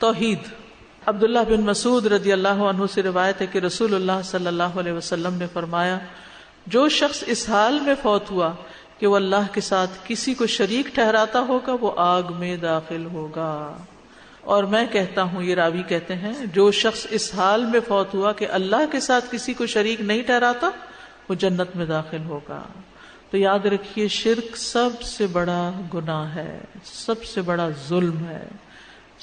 توحید۔ عبداللہ بن مسعود رضی اللہ عنہ سے روایت ہے کہ رسول اللہ صلی اللہ علیہ وسلم نے فرمایا، جو شخص اس حال میں فوت ہوا کہ وہ اللہ کے ساتھ کسی کو شریک ٹھہراتا ہوگا وہ آگ میں داخل ہوگا۔ اور میں کہتا ہوں، یہ راوی کہتے ہیں، جو شخص اس حال میں فوت ہوا کہ اللہ کے ساتھ کسی کو شریک نہیں ٹھہراتا وہ جنت میں داخل ہوگا۔ تو یاد رکھیے، شرک سب سے بڑا گناہ ہے، سب سے بڑا ظلم ہے،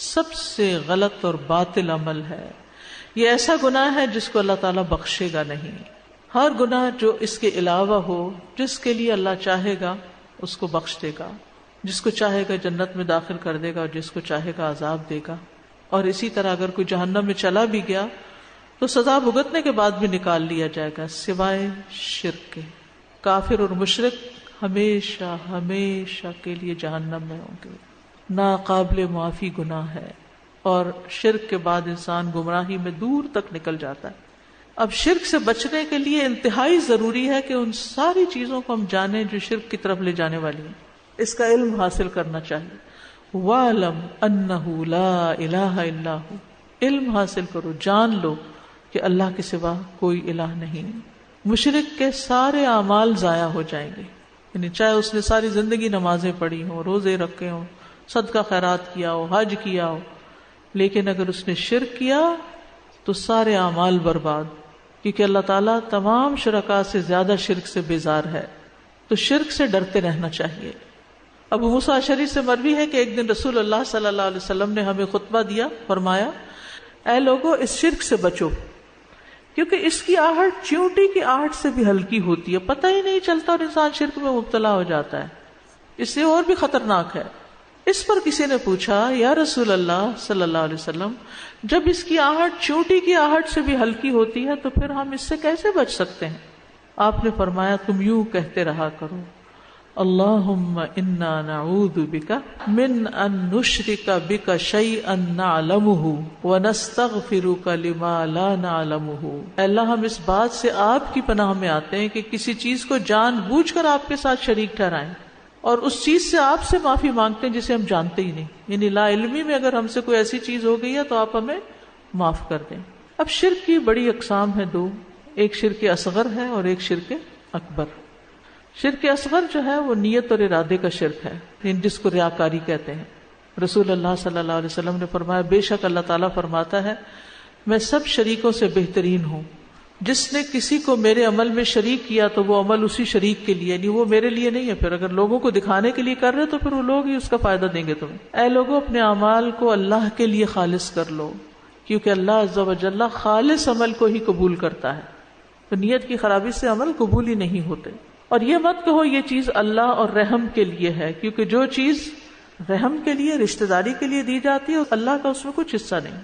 سب سے غلط اور باطل عمل ہے۔ یہ ایسا گناہ ہے جس کو اللہ تعالیٰ بخشے گا نہیں۔ ہر گناہ جو اس کے علاوہ ہو، جس کے لیے اللہ چاہے گا اس کو بخش دے گا، جس کو چاہے گا جنت میں داخل کر دے گا اور جس کو چاہے گا عذاب دے گا۔ اور اسی طرح اگر کوئی جہنم میں چلا بھی گیا تو سزا بھگتنے کے بعد بھی نکال لیا جائے گا، سوائے شرک کے۔ کافر اور مشرک ہمیشہ ہمیشہ کے لیے جہنم میں ہوں گے، ناقابل معافی گناہ ہے، اور شرک کے بعد انسان گمراہی میں دور تک نکل جاتا ہے۔ اب شرک سے بچنے کے لیے انتہائی ضروری ہے کہ ان ساری چیزوں کو ہم جانیں جو شرک کی طرف لے جانے والی ہیں، اس کا علم حاصل کرنا چاہیے۔ وَاعْلَمْ أَنَّهُ لَا إِلَٰهَ إِلَّا هُوَ، علم حاصل کرو، جان لو کہ اللہ کے سوا کوئی الہ نہیں۔ مشرک کے سارے اعمال ضائع ہو جائیں گے، یعنی چاہے اس نے ساری زندگی نمازیں پڑھی ہوں، روزے رکھے ہوں، صدقہ خیرات کیا ہو، حج کیا ہو، لیکن اگر اس نے شرک کیا تو سارے اعمال برباد، کیونکہ اللہ تعالیٰ تمام شرکاء سے زیادہ شرک سے بیزار ہے۔ تو شرک سے ڈرتے رہنا چاہیے۔ ابو موسیٰ اشعری سے مروی ہے کہ ایک دن رسول اللہ صلی اللہ علیہ وسلم نے ہمیں خطبہ دیا، فرمایا، اے لوگو، اس شرک سے بچو، کیونکہ اس کی آہٹ چیونٹی کی آہٹ سے بھی ہلکی ہوتی ہے، پتہ ہی نہیں چلتا اور انسان شرک میں مبتلا ہو جاتا ہے، اس سے اور بھی خطرناک ہے۔ اس پر کسی نے پوچھا، یا رسول اللہ صلی اللہ علیہ وسلم، جب اس کی آہٹ چیونٹی کی آہٹ سے بھی ہلکی ہوتی ہے تو پھر ہم اس سے کیسے بچ سکتے ہیں؟ آپ نے فرمایا، تم یوں کہتے رہا کرو، اللہم انا نعوذ بک من ان نشرک بک شیئا نعلمہ ونستغفرک لما لا نعلمہ۔ اے اللہ، ہم اس بات سے آپ کی پناہ میں آتے ہیں کہ کسی چیز کو جان بوجھ کر آپ کے ساتھ شریک ٹھہرائیں، اور اس چیز سے آپ سے معافی مانگتے ہیں جسے ہم جانتے ہی نہیں، یعنی لا علمی میں اگر ہم سے کوئی ایسی چیز ہو گئی ہے تو آپ ہمیں معاف کر دیں۔ اب شرک کی بڑی اقسام ہے دو، ایک شرک اصغر ہے اور ایک شرک اکبر۔ شرک اصغر جو ہے وہ نیت اور ارادے کا شرک ہے، جس کو ریاکاری کہتے ہیں۔ رسول اللہ صلی اللہ علیہ وسلم نے فرمایا، بے شک اللہ تعالیٰ فرماتا ہے، میں سب شریکوں سے بہترین ہوں، جس نے کسی کو میرے عمل میں شریک کیا تو وہ عمل اسی شریک کے لیے، یعنی وہ میرے لیے نہیں ہے، پھر اگر لوگوں کو دکھانے کے لیے کر رہے تو پھر وہ لوگ ہی اس کا فائدہ دیں گے تمہیں۔ اے لوگوں، اپنے اعمال کو اللہ کے لیے خالص کر لو، کیونکہ اللہ عز و جل خالص عمل کو ہی قبول کرتا ہے، تو نیت کی خرابی سے عمل قبول ہی نہیں ہوتے۔ اور یہ مت کہو یہ چیز اللہ اور رحم کے لیے ہے، کیونکہ جو چیز رحم کے لیے، رشتہ داری کے لیے دی جاتی ہے، اللہ کا اس میں کچھ حصہ نہیں۔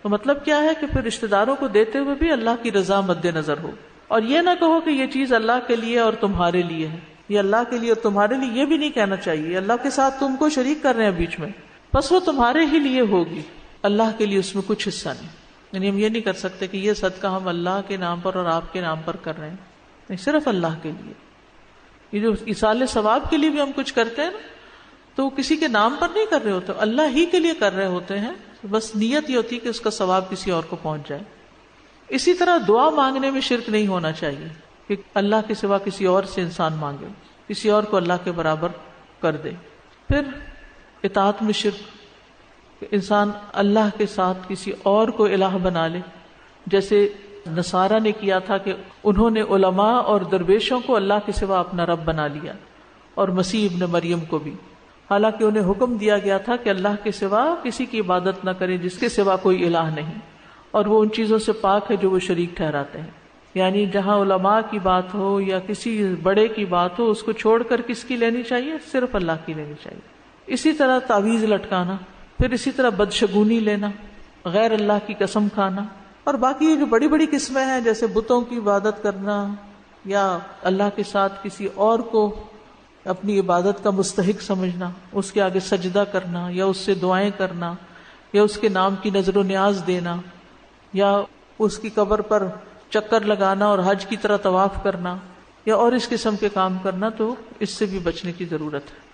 تو مطلب کیا ہے کہ پھر رشتہ داروں کو دیتے ہوئے بھی اللہ کی رضا مد نظر ہو، اور یہ نہ کہو کہ یہ چیز اللہ کے لیے اور تمہارے لیے ہے، یہ اللہ کے لیے اور تمہارے لیے، یہ بھی نہیں کہنا چاہیے۔ اللہ کے ساتھ تم کو شریک کر رہے ہیں بیچ میں، بس وہ تمہارے ہی لیے ہوگی، اللہ کے لیے اس میں کچھ حصہ نہیں۔ یعنی ہم یہ نہیں کر سکتے کہ یہ صدقہ ہم اللہ کے نام پر اور آپ کے نام پر کر رہے ہیں، نہیں، صرف اللہ کے لیے۔ یہ جو ایصال ثواب کے لیے بھی ہم کچھ کرتے ہیں نا، تو وہ کسی کے نام پر نہیں کر رہے ہوتے، اللہ ہی کے لیے کر رہے ہوتے ہیں، بس نیت یہ ہوتی ہے کہ اس کا ثواب کسی اور کو پہنچ جائے۔ اسی طرح دعا مانگنے میں شرک نہیں ہونا چاہیے کہ اللہ کے سوا کسی اور سے انسان مانگے، کسی اور کو اللہ کے برابر کر دے۔ پھر اطاعت میں شرک، کہ انسان اللہ کے ساتھ کسی اور کو الہ بنا لے، جیسے نصارہ نے کیا تھا کہ انہوں نے علماء اور درویشوں کو اللہ کے سوا اپنا رب بنا لیا، اور مسیح ابن مریم کو بھی، حالانکہ انہیں حکم دیا گیا تھا کہ اللہ کے سوا کسی کی عبادت نہ کریں جس کے سوا کوئی الہ نہیں، اور وہ ان چیزوں سے پاک ہے جو وہ شریک ٹھہراتے ہیں۔ یعنی جہاں علماء کی بات ہو یا کسی بڑے کی بات ہو، اس کو چھوڑ کر کس کی لینی چاہیے؟ صرف اللہ کی لینی چاہیے۔ اسی طرح تعویذ لٹکانا، پھر اسی طرح بدشگونی لینا، غیر اللہ کی قسم کھانا، اور باقی یہ جو بڑی بڑی قسمیں ہیں جیسے بتوں کی عبادت کرنا، یا اللہ کے ساتھ کسی اور کو اپنی عبادت کا مستحق سمجھنا، اس کے آگے سجدہ کرنا، یا اس سے دعائیں کرنا، یا اس کے نام کی نظر و نیاز دینا، یا اس کی قبر پر چکر لگانا اور حج کی طرح طواف کرنا، یا اور اس قسم کے کام کرنا، تو اس سے بھی بچنے کی ضرورت ہے۔